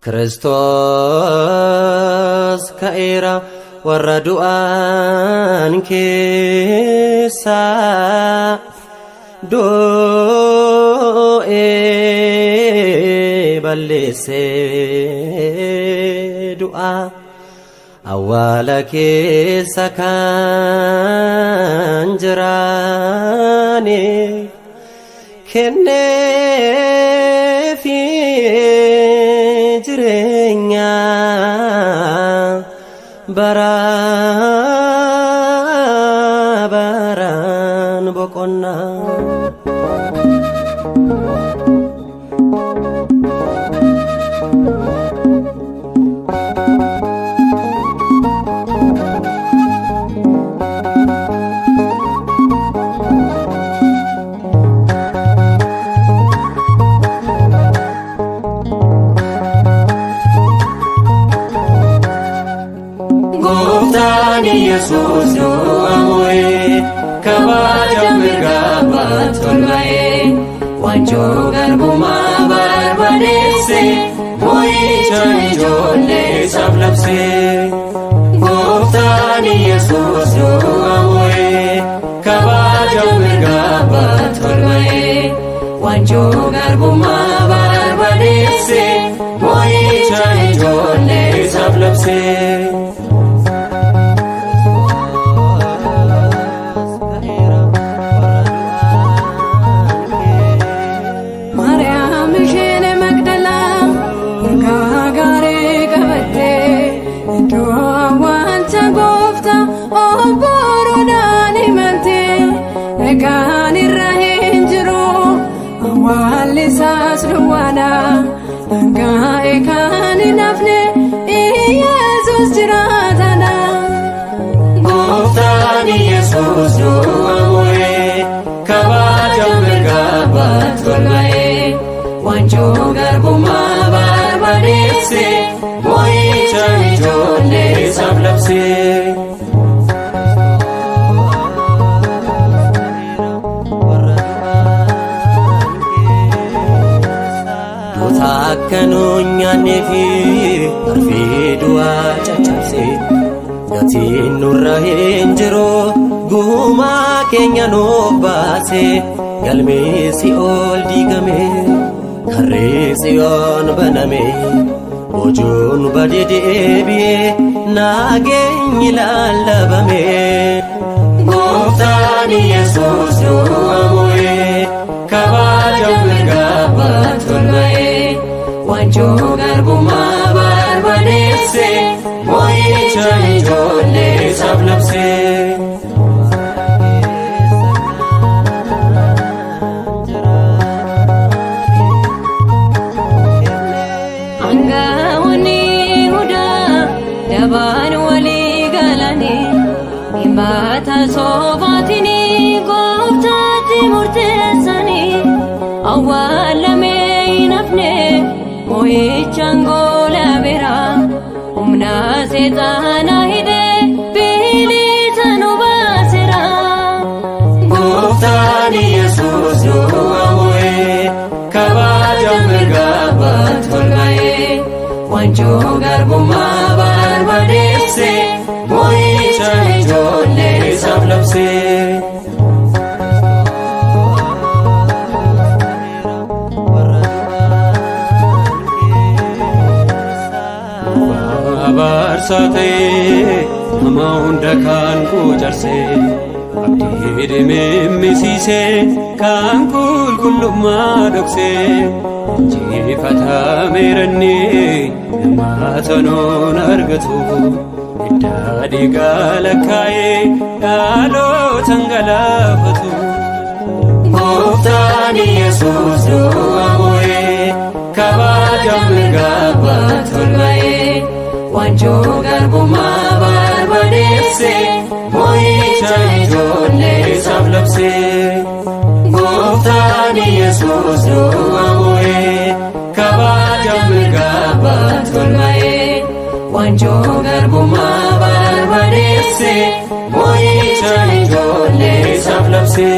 Kristos ka'eera warra du'an keessa do'ee balleessee du'a awwaala keessa kan jiraane kenneefi jireenya bara baraan boqonnaa. Yesus do'amoe kabaja mirgabat tolbae wanjo garbuma barbadese mo'icha ijolle sablabse goftani Yesus do'amoe kabaja mirgabat tolbae wanjo garbuma barbadese mo'icha ijolle sablabse Anggae kan nafne Yesus jiratana Goftani Yesus do'amoe kabaja mirgabat tolbae wanjo garbuma barbadese mo'icha ijolle sablabse Akkanunya nefi arfi dua cacabse gatiin nurra hinjiru guma keenya nuuf baase galmee Si'ool diigame karree Tsiyoon baname bojuun badee deebi'ee nageenyi lallabame Goftani Yesus do'amoe kabaja mirgabat tolbae wanjo garbuma barbadese mo'icha ijolle sablabse Angawani huda daban wali galani imbata sofatini goftati murteessani awwaalame nafne mo'ichangola bira humna seexaana hide biliisa baasira Goftani Yesus do'amoe kabaja mirgabat tolbae wanjo garbuma barbadese mo'icha ijolle sablabse Abarsate nama hunda kan kujarse abdii deemsise kan qulqullummaa dhokse injifatameeranni nama sanoon argatu idda dhiigaa lakkaa'ee dhalootan galaafatu. Goftani Yesus do'amoe kabaja mirgabat tolbae wanjo garbuma barbadese mo'icha ijolle sablabse Goftani Yesus do'amoe kabaja mirgabat tolbae wanjo garbuma barbadese mo'icha ijolle sablabse